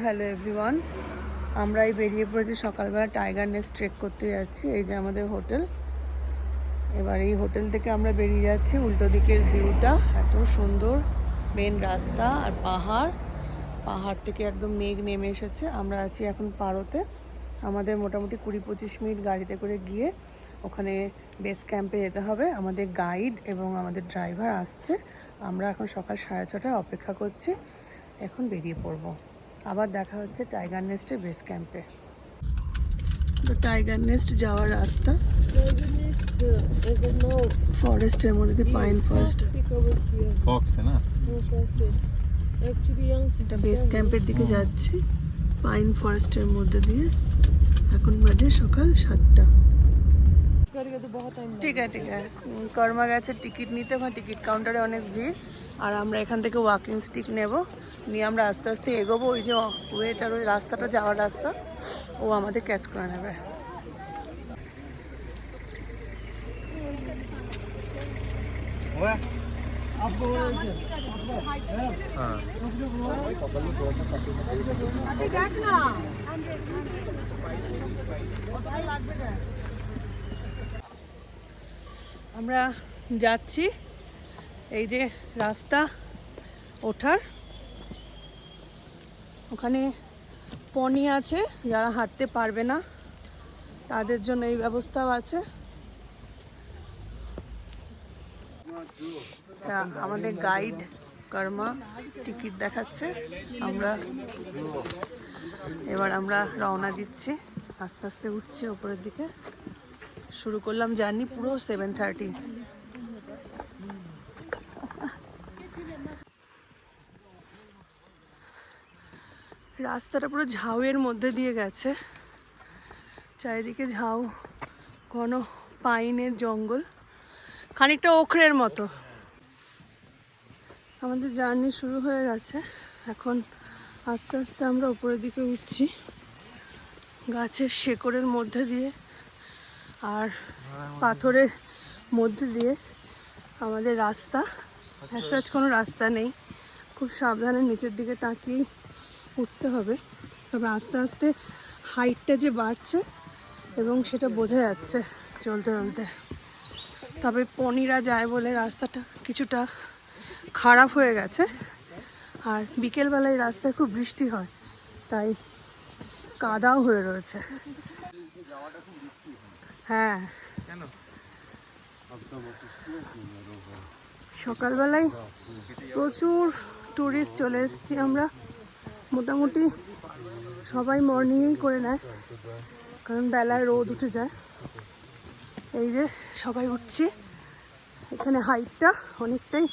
Hello everyone, আমরাই বেরিয়ে পড়েছি সকালবেলা টাইগার নেস্ট ট্রেক করতে যাচ্ছি। এই যে আমাদের হোটেল। এবার এই হোটেল থেকে আমরা বেরিয়ে যাচ্ছি। উল্টো দিকের ভিউটা এত সুন্দর, মেন রাস্তা আর পাহাড় থেকে একদম মেঘ নেমে এসেছে। আমরা আছি এখন পারোতে। আমাদের মোটামুটি 20-25 মিনিট গাড়িতে করে গিয়ে ওখানে বেস ক্যাম্পে যেতে হবে। আমাদের গাইড এবং আমাদের ড্রাইভার আসছে। আমরা এখন সকাল 6:30টায় অপেক্ষা করছি। এখন বেরিয়ে পড়বো। আবার দেখা হচ্ছে টাইগার নেস্টের বেস ক্যাম্পে। তো টাইগার নেস্ট যাওয়ার রাস্তা ফরেস্টের মধ্যে, পাইন ফরেস্ট। এটা বেস ক্যাম্পের দিকে যাচ্ছি, পাইন ফরেস্টের মধ্যে দিয়ে। এখন বাজে সকাল 7টা। ঠিক আছে কর্মা গেছে টিকিট নিতে, ওখানে টিকিট কাউন্টারে অনেক ভিড়। আর আমরা এখান থেকে ওয়াকিং স্টিক নেব, নিয়ে আমরা আস্তে আস্তে এগোবো। ওই যে ওয়েটার, ওই রাস্তাটা যাওয়ার রাস্তা, ও আমাদের ক্যাচ করে নেবে। আমরা যাচ্ছি, এই যে রাস্তা ওঠার, ওখানে পনি আছে, যারা হাঁটতে পারবে না তাদের জন্য এই ব্যবস্থাও আছে। আমাদের গাইড কর্মা টিকিট দেখাচ্ছে। এবার আমরা রওনা দিচ্ছি, আস্তে আস্তে উঠছি ওপরের দিকে। শুরু করলাম জার্নি পুরো 7:30। রাস্তাটা পুরো ঝাউয়ের মধ্যে দিয়ে গেছে, চারিদিকে ঝাউ, ঘন পাইনের জঙ্গল, খানিকটা ওখরের মতো। আমাদের জার্নি শুরু হয়ে গেছে। এখন আস্তে আস্তে আমরা উপরের দিকে উঠছি, গাছের শেকড়ের মধ্যে দিয়ে আর পাথরের মধ্যে দিয়ে আমাদের রাস্তা। অ্যাজ কোনো রাস্তা নেই, খুব সাবধানে নিচের দিকে তাকিয়ে উঠতে হবে। তবে আস্তে আস্তে হাইটটা যে বাড়ছে এবং সেটা বোঝা যাচ্ছে চলতে চলতে। তবে পনিরা যায় বলে রাস্তাটা কিছুটা খারাপ হয়ে গেছে। আর বিকেলবেলায় রাস্তায় খুব বৃষ্টি হয়, তাই কাদাও হয়ে রয়েছে। হ্যাঁ, সকালবেলায় প্রচুর টুরিস্ট চলে এসেছি আমরা। মোটামুটি সবাই মর্নিংয়েই করে নেয়, কারণ বেলায় রোদ উঠে যায়। এই যে সবাই উঠছি, এখানে হাইটটা অনেকটাই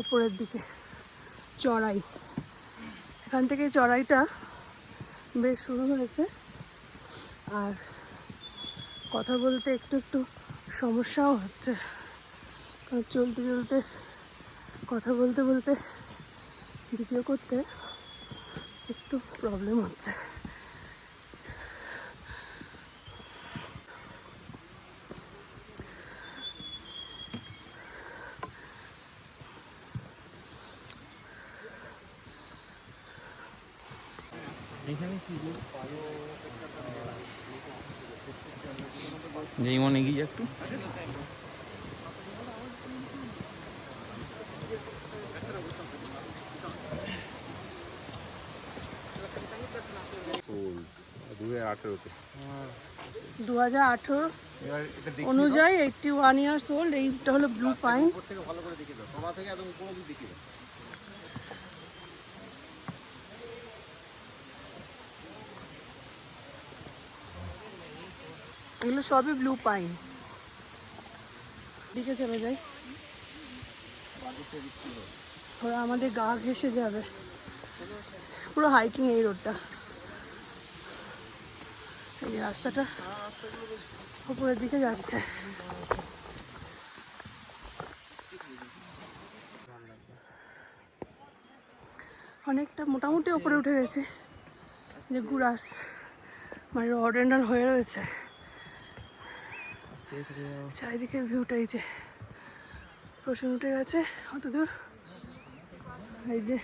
উপরের দিকে, চড়াই। এখান থেকে চড়াইটা বেশ শুরু হয়েছে। আর কথা বলতে একটু একটু সমস্যাও হচ্ছে, কারণ চলতে চলতে কথা বলতে বলতে ভিডিও করতে একটু প্রবলেম হচ্ছে। যেই মনে গিয়ে একটু অনুযায়ী 81 ইয়ার্স ওল্ড। এইটা হলো ব্লু পাইন। এগুলো সবই ব্লু পাইন। দিকে চলে যাই, ওরা আমাদের গা ঘেঁষে যাবে। পুরো হাইকিং এই রোডটা, এই রাস্তাটা উপরের দিকে যাচ্ছে। অনেকটা মোটামুটি উপরে উঠে গেছে, যে গুড়াস মানে রডেন্ডার হয়ে রয়েছে। চারিদিকের ভিউটাই যে প্রশ্ন উঠে গেছে অত দূর। এই যে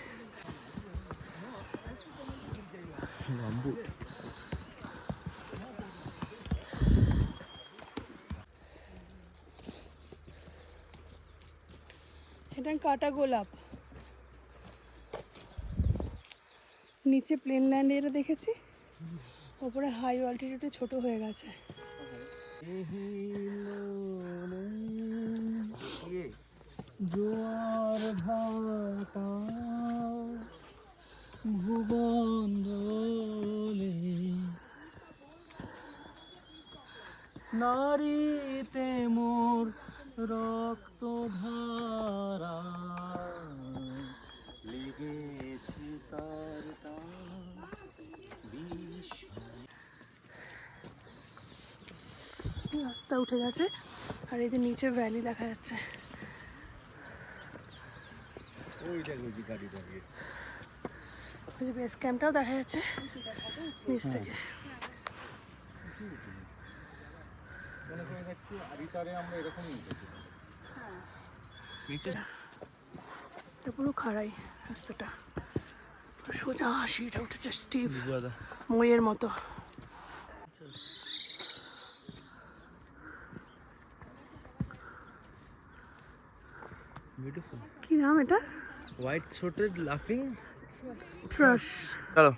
গাম্বুট। এটা কাটা গোলাপ, নিচে প্লেন ল্যান্ড এটা দেখেছি, ওপরে হাই অল্টিটিউডে ছোট হয়ে গেছে। জোয়ার ভাটা ভুবন দোলে, নারীতে মোর রক্ত ধারা, লেগেছে তার রাস্তা উঠে গেছে আর এই যে নিচে ভ্যালি দেখা যাচ্ছে। ওই যে বেস ক্যাম্পটাও দেখা যাচ্ছে নিচ থেকে। এটা পুরো খাড়াই রাস্তাটা, সোজা সিঁড়িটা উঠেছে স্টিভ মইয়ের মতো। বিউটিফুল। কি নাম এটা? হোয়াইট থ্রোটেড লাফিং থ্রাশ। চলো।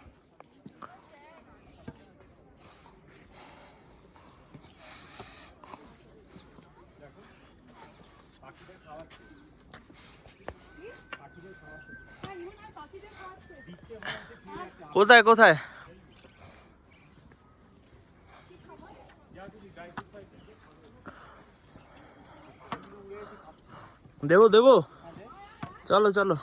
কোথায় কোথায়? দেবো দেবো, চলো চলো।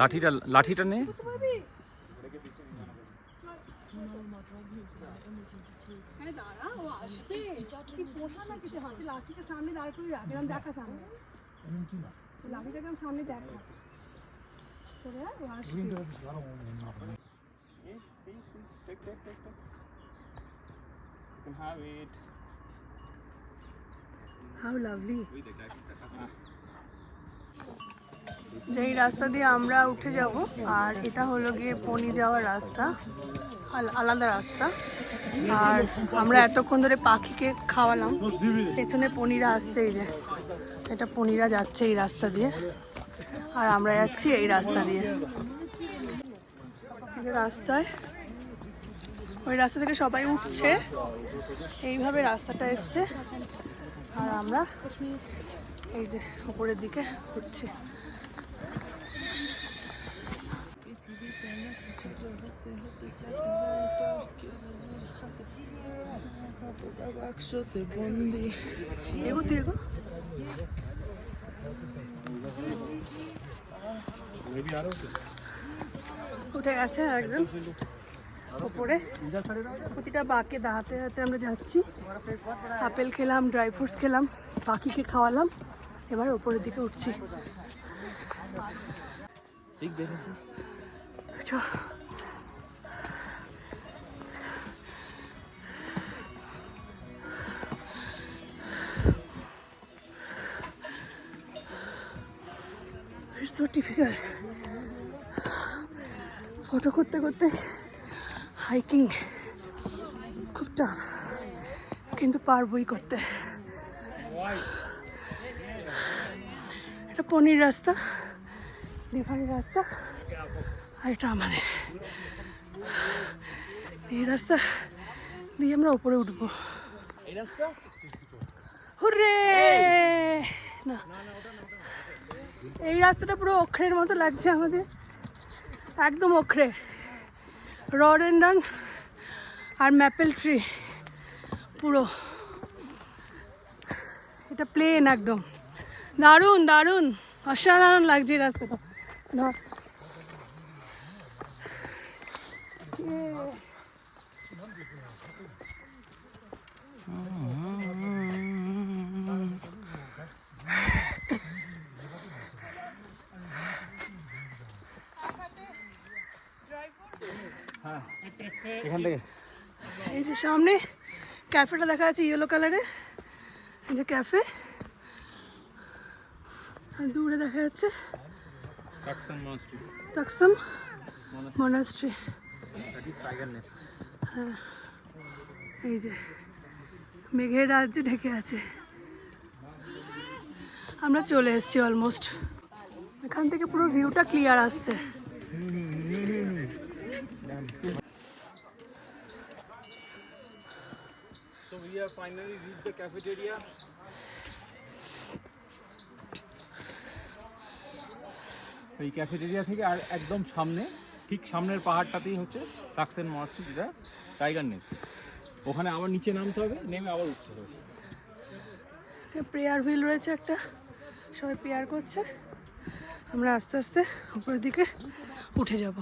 লাঠিটা লাঠিটা নে। How lovely. যেই রাস্তা দিয়ে আমরা উঠে যাব আর এটা হলো গিয়ে পনি যাওয়ার রাস্তা, আলাদা রাস্তা। আর আমরা এতক্ষণ ধরে পাখিকে খাওয়ালাম, পেছনে পনিরা আসছে, এই যে এটা পনিরা যাচ্ছে এই রাস্তা দিয়ে আর আমরা যাচ্ছি এই রাস্তা দিয়ে। এই যে রাস্তায়, ওই রাস্তা থেকে সবাই উঠছে, এইভাবে রাস্তাটা এসছে আর আমরা এই যে উপরের দিকে উঠছি। এগো তুই এগো। উঠে গেছে একদম উপরে, প্রতিটা বাঁকে দাঁড়াতে দাঁড়াতে আমরা যাচ্ছি। আপেল খেলাম, ড্রাই ফ্রুটস খেলাম, পাখিকে খাওয়ালাম, এবার উপরের দিকে উঠছি। ঠিক দেখেছি। It's so difficult. ফটো করতে করতে হাইকিং খুব টাফ, কিন্তু পারবই করতে। এটা পনির রাস্তা, নেভারের রাস্তা, আর এটা আমাদের। এই রাস্তা দিয়ে আমরা উপরে উঠবো। হুররে! না, এই রাস্তাটা পুরো অক্ষরের মতো লাগছে আমাদের, একদম অক্ষরে, রডেন্ডন আর ম্যাপেল ট্রি পুরো। এটা প্লেন একদম, দারুণ দারুণ অসাধারণ লাগছে এই রাস্তাটা। ধর এখান থেকে এই যে সামনে ক্যাফেটা দেখা যাচ্ছে ইয়েলো কালারের, এই যে ক্যাফে, আর দূরে দেখা যাচ্ছে তাকসাম মনাস্ট্রি। হ্যাঁ, এই যে মেঘের রাজ্যে ঢেকে আছে। আমরা চলে এসেছি অলমোস্ট। এখান থেকে পুরো ভিউটা ক্লিয়ার আসছে। So we have finally reached the cafeteria. এই ক্যাফেটেরিয়া থেকে আর একদম সামনে, ঠিক সামনের পাহাড়টাতেই হচ্ছে তাকসেন মনাস্ট্রি, যেটা টাইগার নেস্ট। ওখানে আবার নিচে নামতে হবে, নেমে আবার উঠতে হবে। প্রেয়ার হুইল রয়েছে একটা, সবাই প্রেয়ার করছে। আমরা আস্তে আস্তে উপরের দিকে উঠে যাব।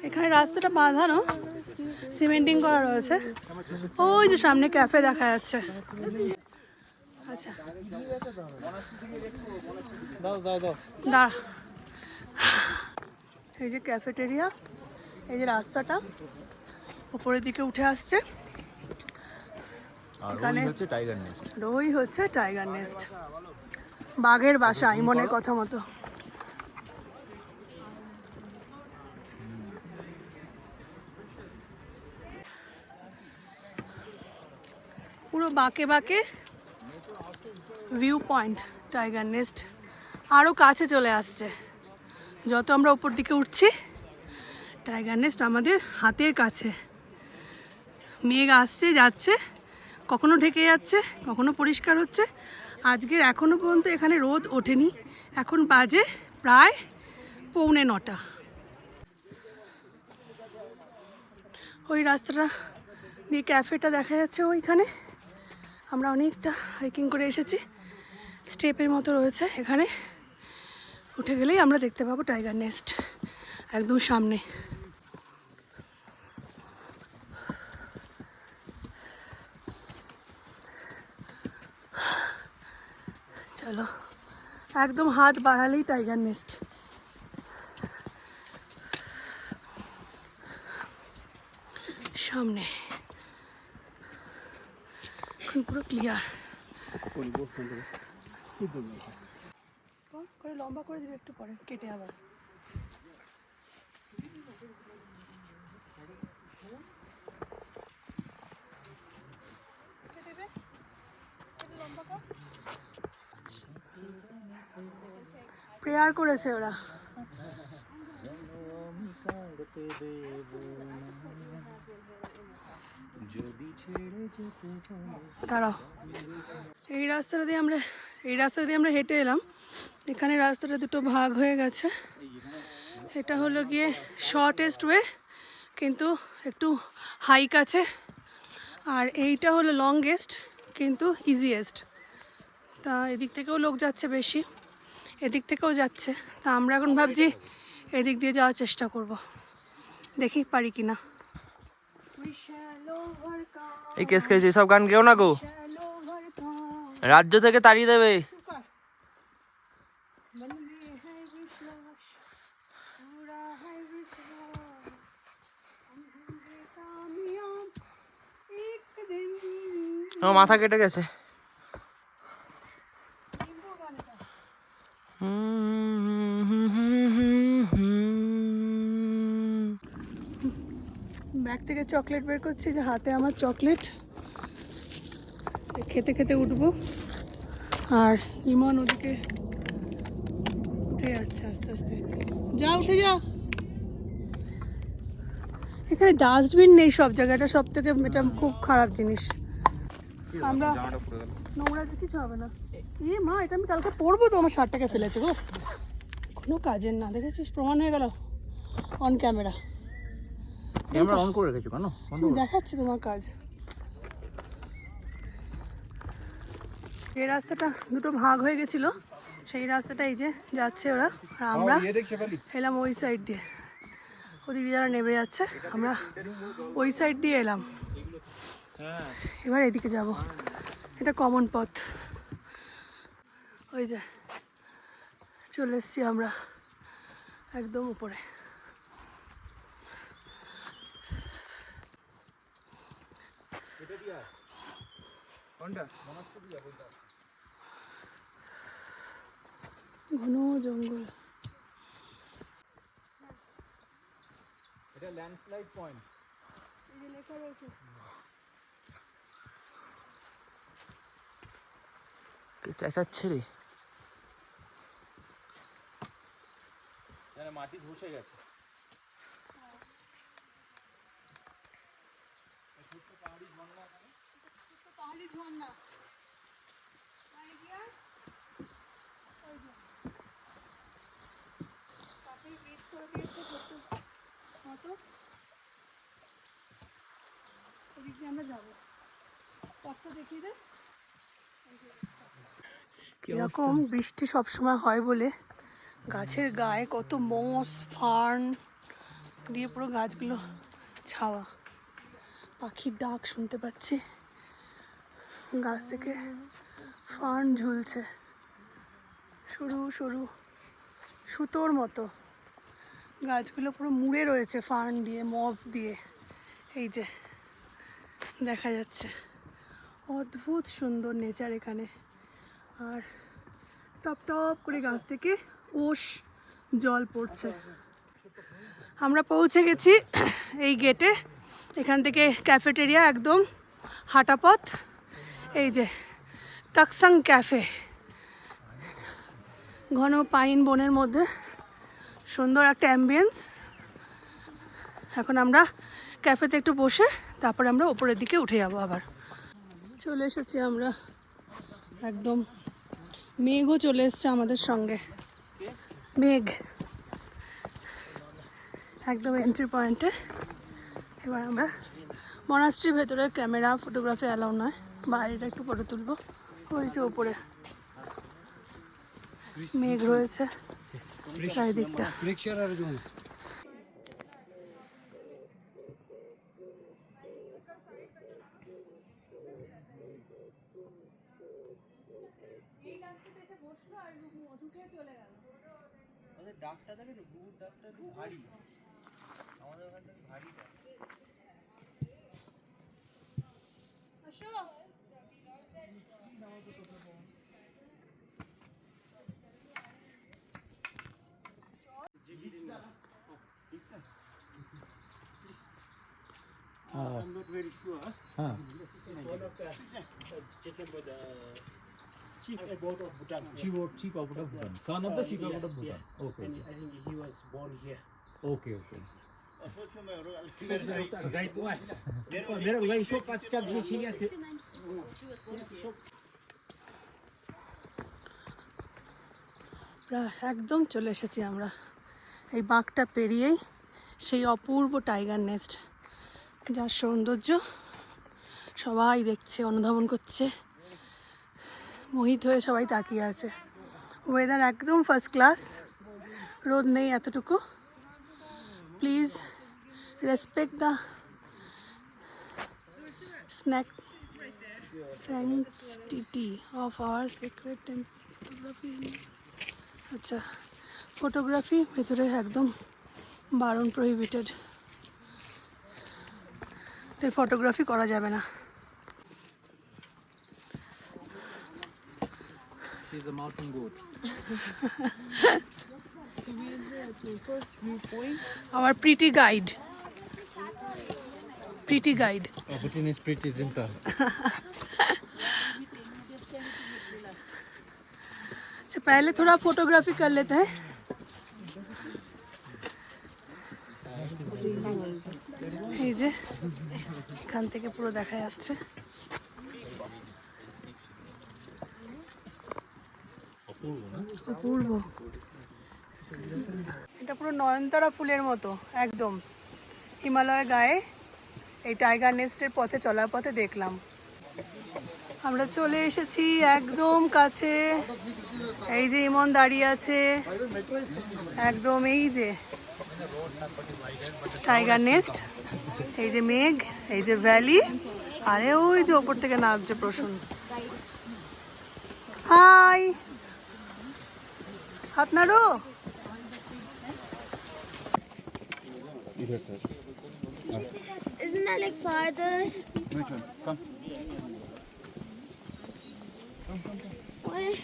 এখানে রাস্তাটা বাঁধানো, সিমেন্টিং করা রয়েছে। ওই যে সামনে ক্যাফে দেখা যাচ্ছে। আচ্ছা দাঁড়া, এই যে ক্যাফেটেরিয়া, এই যে রাস্তাটা উপরের দিকে উঠে আসছে। এখানে হচ্ছে টাইগার নেস্ট। ওই হচ্ছে টাইগার নেস্ট, বাঘের বাসা ইমনের কথা মতো। পুরো বাঁকে বাঁকে ভিউ পয়েন্ট টাইগার নেস্ট আরও কাছে চলে আসছে। যত আমরা উপর দিকে উঠছি, টাইগার নেস্ট আমাদের হাতের কাছে। মেঘ আসছে যাচ্ছে, কখনো ঢেকে যাচ্ছে, কখনো পরিষ্কার হচ্ছে। আজকের এখনও পর্যন্ত এখানে রোদ ওঠেনি। এখন বাজে প্রায় 8:45। ওই রাস্তাটা দিয়ে ক্যাফেটা দেখা যাচ্ছে ওইখানে। আমরা অনেকটা হাইকিং করে এসেছি, স্টেপের মতো রয়েছে এখানে। উঠে গেলেই আমরা দেখতে পাবো টাইগার নেস্ট একদম সামনে। চলো, একদম হাত বাড়ালেই টাইগার নেস্ট। সামনে পুরো ক্লিয়ার করে লম্বা করে দিবে একটু পরে, কেটে আবার। প্রেয়ার করেছে ওরা। দাঁড়াও, এই রাস্তা দিয়ে আমরা হেঁটে এলাম। এখানে রাস্তাটা দুটো ভাগ হয়ে গেছে। এটা হলো গিয়ে শর্টেস্ট ওয়ে, কিন্তু একটু হাইক আছে। আর এইটা হলো লংগেস্ট কিন্তু ইজিয়েস্ট। তা এদিক থেকেও লোক যাচ্ছে বেশি, এদিক থেকেও যাচ্ছে। তা আমরা এখন ভাবছি এদিক দিয়ে যাওয়ার চেষ্টা করব, দেখি পারি কিনা। এই কেস কেস এসব গান কেউ না গো, রাজ্য থেকে তাড়িয়ে দেবে। মাথা কেটে গেছে। ব্যাগ থেকে চকলেট বের করছি, যে হাতে আমার চকলেট, খেতে খেতে উঠবো। আর ইমন ওদিকে উঠে যাচ্ছে আস্তে আস্তে। যা উঠে যা। এখানে ডাস্টবিন নেই সব জায়গাটা, সব থেকে এটা খুব খারাপ জিনিস। আমরা নোংরা কিছু হবে না। মা, এটা আমি কালকে পরবো তো, আমার শার্টটাকে ফেলেছে গো, কোনো কাজের না। দেখেছিস, প্রমাণ হয়ে গেল অন ক্যামেরা। ক্যামেরা অন করে রেখেছো কেন? দেখাচ্ছি তোমার কাজ। এই রাস্তাটা দুটো ভাগ হয়ে গেছিল, সেই রাস্তাটা এই যে যাচ্ছে ওরা, আর আমরা এলাম ওই সাইড দিয়ে। ওদিকে যারা নেমে যাচ্ছে, আমরা ওই সাইড দিয়ে এলাম। হ্যাঁ এবার এদিকে যাব, এটা কমন পথ। ওই যে চলে এসছি আমরা একদম উপরে। এটা দিয়া কোনটা মনস্ত দিয়া বলতা ঘন জঙ্গল। এটা ল্যান্ডস্লাইড পয়েন্ট। এই যে লেখা রয়েছে কে চেঁচাচ্ছে রে? এখানে মাটি ধসে গেছে। পাহাড়ি ঝর্ণা। ব্রিজ করে দিয়েছে ছোট্ট মতো, ওদিক দিয়ে আমরা যাবো। পথটা দেখিয়ে দে। এরকম বৃষ্টি সবসময় হয় বলে গাছের গায়ে কত মস ফার্ন দিয়ে পুরো গাছগুলো ছাওয়া। পাখির ডাক শুনতে পাচ্ছি, গাছ থেকে ফার্ন ঝুলছে সরু সরু সুতোর মতো। গাছগুলো পুরো মুড়ে রয়েছে ফার্ন দিয়ে, মস দিয়ে। এই যে দেখা যাচ্ছে, অদ্ভুত সুন্দর নেচার এখানে। আর টপ টপ করে গাছ থেকে ওষ জল পড়ছে। আমরা পৌঁছে গেছি এই গেটে। এখান থেকে ক্যাফেটেরিয়া একদম হাঁটা পথ। এই যে তাকসাং ক্যাফে, ঘন পাইন বনের মধ্যে সুন্দর একটা অ্যাম্বিয়েন্স। এখন আমরা ক্যাফেতে একটু বসে তারপরে আমরা ওপরের দিকে উঠে যাবো। আবার চলে এসেছি আমরা একদম, মেঘও চলে এসছে আমাদের সঙ্গে। মেঘ একদম এন্ট্রি পয়েন্টে। এবার আমরা মনাস্ট্রির ভেতরে ক্যামেরা ফটোগ্রাফি অ্যালাউ নয়, বাইরেটা একটু ফটো তুলবো। ওই যে ওপরে মেঘ রয়েছে চারিদিকটা। ডাকটা দেখে তো, বুট ডাকটা খুব ভারী, আমাদের ওখান থেকে ভারী ডাক। I'm not very sure. This is one of the chief abbot of Bhutan. Chief abbot of Bhutan. Son of the chief abbot of Bhutan. Okay. And I think he was born here. Okay. প্রায় একদম চলে এসেছি আমরা। এই বাঁকটা পেরিয়েই সেই অপূর্ব tiger nest, যার সৌন্দর্য সবাই দেখছে, অনুধাবন করছে, মোহিত হয়ে সবাই তাকিয়ে আছে। ওয়েদার একদম ফার্স্ট ক্লাস, রোদ নেই এতটুকু। Please respect the sanctity of our sacred photography. আচ্ছা, ফটোগ্রাফি ভেতরে একদম বারণ, প্রহিবিটেড, তাই ফটোগ্রাফি করা যাবে না। She's a mountain goat. Our pretty guide. Pretty guide. Bhutan is pretty, isn't it? अच्छा, पहले थोड़ा फोटोग्राफी कर लेते हैं। এই যে এখান থেকে পুরো দেখা যাচ্ছে। অপূর্ব। এটা পুরো নয়নতারা ফুলের মতো একদম। হিমালয়ের গায়ে এই টাইগার নেস্টের পথে চলার পথে দেখলাম। আমরা চলে এসেছি একদম কাছে। এই যে ইমন দাঁড়িয়ে আছে একদম, এই যে টাইগার নেস্ট, এই যে মেঘ, এই যে ভ্যালি, আরে ওই যে ওপর থেকে নাচছে প্রসূন। হাই, হাত নাড়ো। Isn't that like farther? Which one? Come. Where?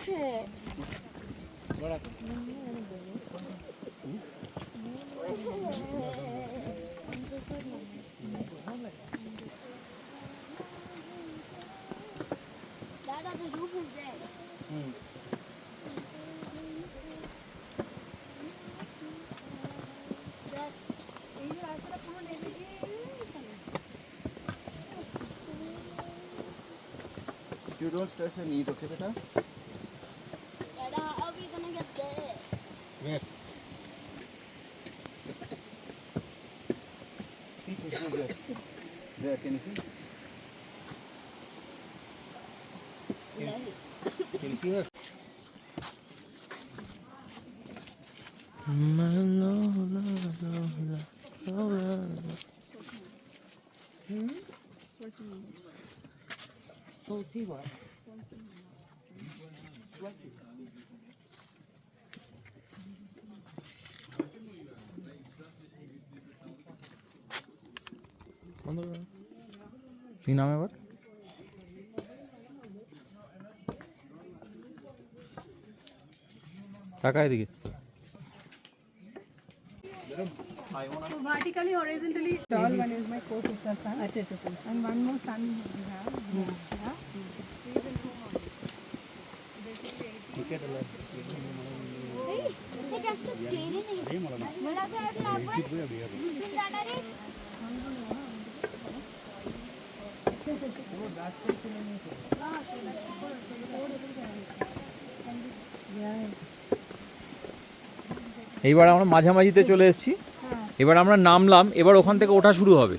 Dada, the roof is there. You don't stress and eat, okay, beta? Dada, how are we gonna get there? Where? See, Krishna there. There, can you see? Can you see her? কি নাম এবার? টাকা এদিকে। Vertically, horizontally. Tall one is my co-sister son. अच्छा अच्छा। And one more son we have. Yeah. Hey, just scary नहीं। बड़ा तो है लापर। Dada रे। এইবার আমরা মাঝামাঝিতে চলে এসেছি। এবার আমরা নামলাম, এবার ওখান থেকে ওঠা শুরু হবে।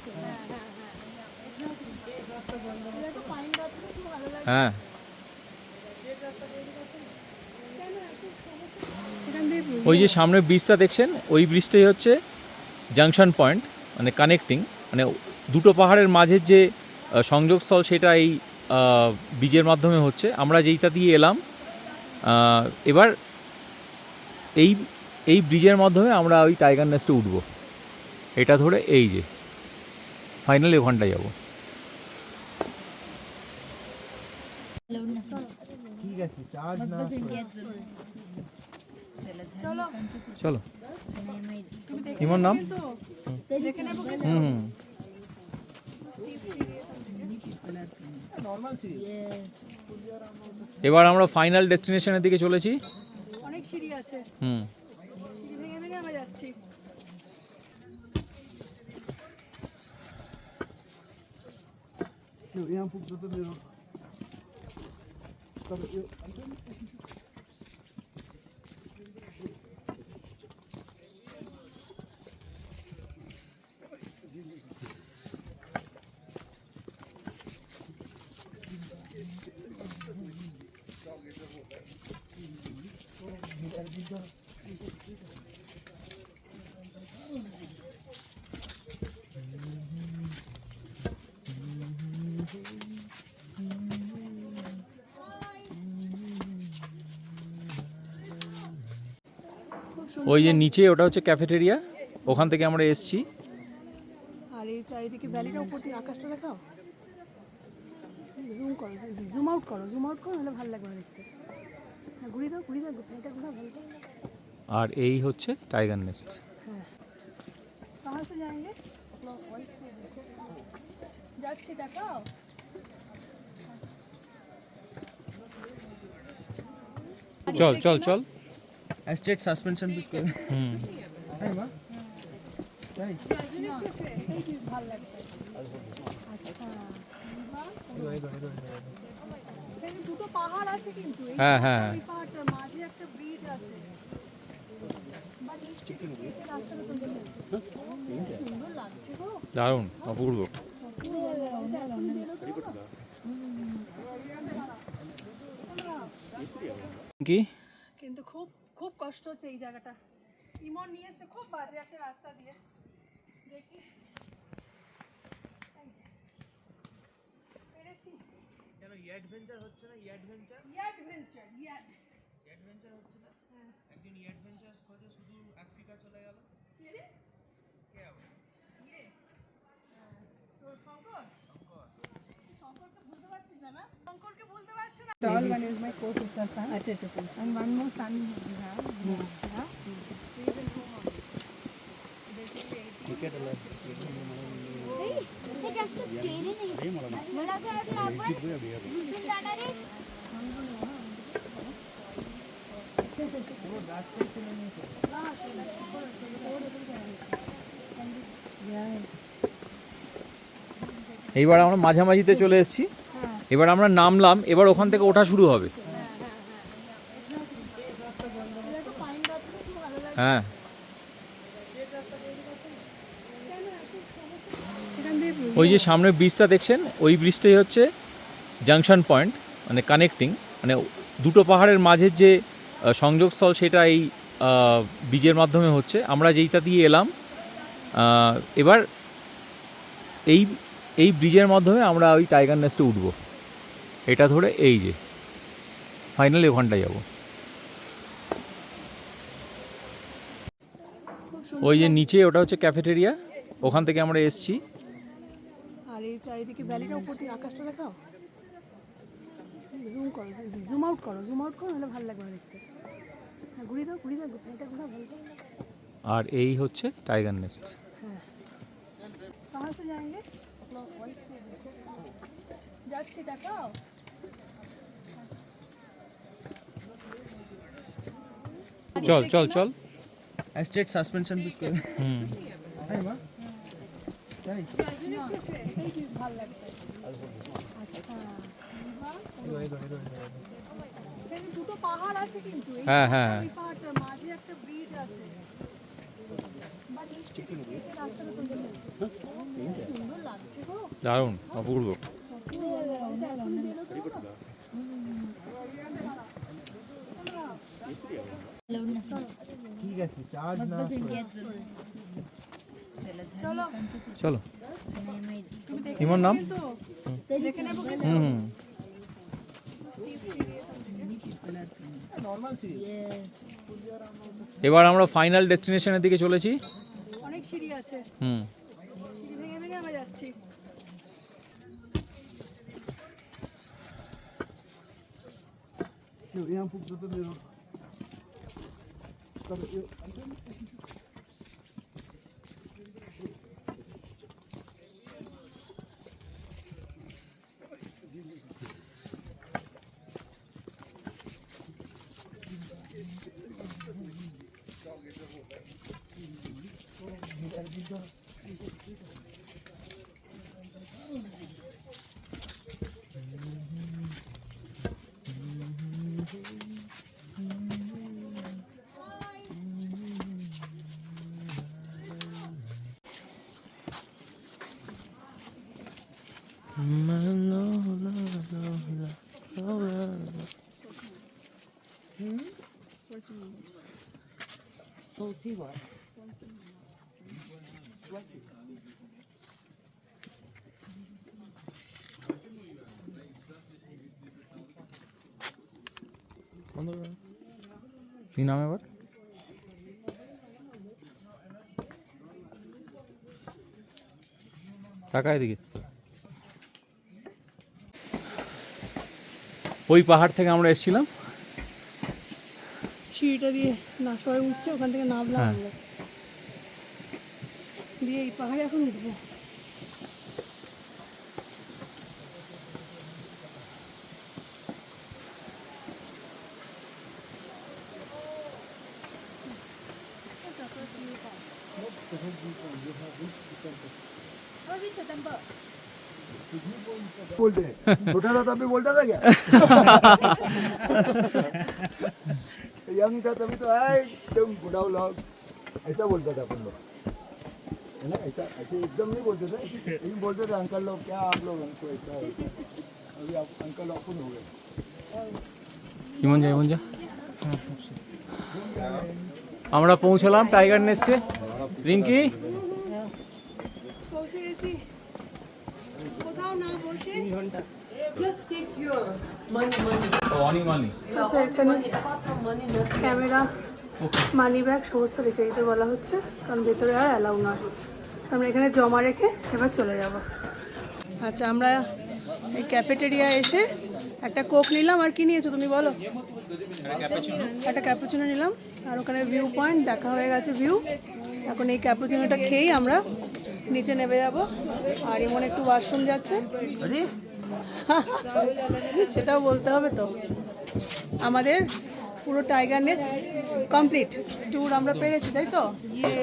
হ্যাঁ, ওই যে সামনে ব্রিজটা দেখছেন, ওই ব্রিজটাই হচ্ছে জাংশন পয়েন্ট, মানে কানেক্টিং, মানে দুটো পাহাড়ের মাঝের যে সংযোগস্থল সেটা এই ব্রিজের মাধ্যমে হচ্ছে। আমরা যেইটা দিয়ে এলাম, এবার এই ব্রিজের মাধ্যমে আমরা ওই টাইগার নেস্টে উঠবো। এটা ধরে এই যে ফাইনালি ওখানটায় যাবো। ঠিক আছে, চার্জ না চলো। ইমন নাম? হুম। এবার আমরা ফাইনাল ডেস্টিনেশনের দিকে চলেছি। অনেক সিঁড়ি আছে, হুম। সিঁড়ি ভেঙে ভেঙে আমরা যাচ্ছি। ওই যে নিচে ওটা হচ্ছে ক্যাফেটেরিয়া, ওখান থেকে আমরা এসছি। আর এই চারিদিকে ভ্যালিটার উপর দিয়ে আকাশটা দেখাও, জুম করো, জুম আউট করো, জুম আউট করো, নাহলে ভালো লাগবে না দেখতে। হ্যাঁ, ঘুরিয়ে দাও, ঘুরিয়ে দাও, এটা ঘুরাও, ভালো করে। আর এই হচ্ছে টাইগার নেস্ট। হ্যাঁ, কাহা সে যাएंगे? যাচ্ছি, দেখাও। চল চল চল। स्टेट सस्पेंशन भी कर। হুম। है मां? नहीं। ভালো লাগছে। এখানে দুটো পাহাড় আছে কিন্তু, এই হ্যাঁ হ্যাঁ এই পাহাড়টার মাঝে একটা ব্রিজ আছে। রাস্তাটা সুন্দর লাগছে গো। দারুণ, অপূর্ব। কি কিন্তু খুব খুব কষ্ট হচ্ছে এই জায়গাটা। ইমন নিয়ে এসে খুব বাজে একটা রাস্তা দিয়ে, দেখি অ্যাডভেঞ্চার হচ্ছে না? অ্যাডভেঞ্চার হচ্ছে না? একজন অ্যাডভেঞ্চার খোঁজে শুধু আফ্রিকা চলে গেল। কে আবার? Tall one is my co-sister son. And one more son we have. Yeah. हे जास्त स्केरी नाही मला काय वाटलं आपण दुसरून जाणार आहे এইবার আমরা মাঝামাঝিতে চলে এসেছি। এবার আমরা নামলাম, এবার ওখান থেকে ওঠা শুরু হবে। হ্যাঁ, ওই যে সামনের ব্রিজটা দেখছেন, ওই ব্রিজটাই হচ্ছে জাংশন পয়েন্ট, মানে কানেক্টিং, মানে দুটো পাহাড়ের মাঝের যে সংযোগস্থল সেটা এই ব্রিজের মাধ্যমে হচ্ছে। আমরা যেইটা দিয়ে এলাম, এবার এই ব্রিজের মাধ্যমে আমরা ওই টাইগার নেস্টে উঠব। এটা ধরে এই যে ফাইনালি ওখানটায় যাব। ওই যে নিচে ওটা হচ্ছে ক্যাফেটেরিয়া, ওখান থেকে আমরা এসছি। আর এই চারিদিকে ভ্যালিটার উপর থেকে আকাশটা দেখাও, জুম করো, জুম আউট করো, নাহলে ভালো লাগবে না দেখতে। হ্যাঁ, ঘুরিয়ে দাও, এটা ঘোরা ভালো। আর এই হচ্ছে টাইগার নেস্ট। कहाँ से जाएंगे? যাচ্ছি, দেখাও। চল চল চল। स्ट्रेट सस्पेंशन भी इसको হুম, नहीं माँ नहीं ভালো লাগছে। আচ্ছা, এখানে দুটো পাহাড় আছে কিন্তু এই হ্যাঁ হ্যাঁ এই পাহাড়টার মাঝে একটা ব্রিজ আছে। বাট এই রাস্তাটা কোন দিকে? সুন্দর লাগছে গো। দারুণ, অপূর্ব। ठीक है चार्ज ना চলো, চলো। ইমন নাম? দেখে নেবো কিন্তু। হুম, नॉर्मल सी এবার আমরা ফাইনাল ডেস্টিনেশনের দিকে চলেছি। অনেক সিঁড়ি আছে, হুম, সিঁড়ি ভেঙে ভেঙে আমরা যাচ্ছি। यहाँ पुग तो मेरो কি নাম এবার? টাকা এদিকে। ওই পাহাড় থেকে আমরা এসেছিলাম। সিঁড়িটা দিয়ে না সবাই উঠছে, ওখান থেকে নামলাম হ্যাঁ। আমরা। দিয়ে এই পাহাড়ে এখন উঠবো। बोलते हैं छोटा था तभी बोलता था क्या यंग था तभी तो है एकदम बुढ़ा लोग ऐसा बोलता था अपन लोग है ना, ऐसा ऐसे एकदम नहीं बोलते थे, लेकिन बोलते थे अंकल लोग, क्या आप लोग हमको ऐसा ऐसा। अभी आप अंकल ओपन हो गए। ইমন যা। আমরা পৌঁছলাম টাইগার নেস্টে। রিঙ্কি, পৌঁছে গেছি। কোথাও না বসে Just take your money. অনি মানি আচ্ছা এখানে Apart from money, nothing. Camera, money bag সমস্ত রেখে দিতে বলা হচ্ছে, কারণ ভেতরে আর অ্যালাউ নয়। তো আমরা এখানে জমা রেখে এবার চলে যাব। আচ্ছা আমরা এই ক্যাফেটেরিয়া এসে একটা কোক নিলাম। আর কি নিয়েছো তুমি বলো? একটা ক্যাপুচিনো নিলাম। আর ওখানে ভিউ পয়েন্ট দেখা হয়ে গেছে, ভিউ। এখন এই ক্যাপুচিনোটা খেয়েই আমরা নিচে নেমে যাব। আর এমন একটু ওয়াশরুম যাচ্ছে, সেটাও বলতে হবে তো। আমাদের পুরো টাইগার নেস্ট কমপ্লিট ট্যুর আমরা পেরেছি, তাই তো? ইয়ে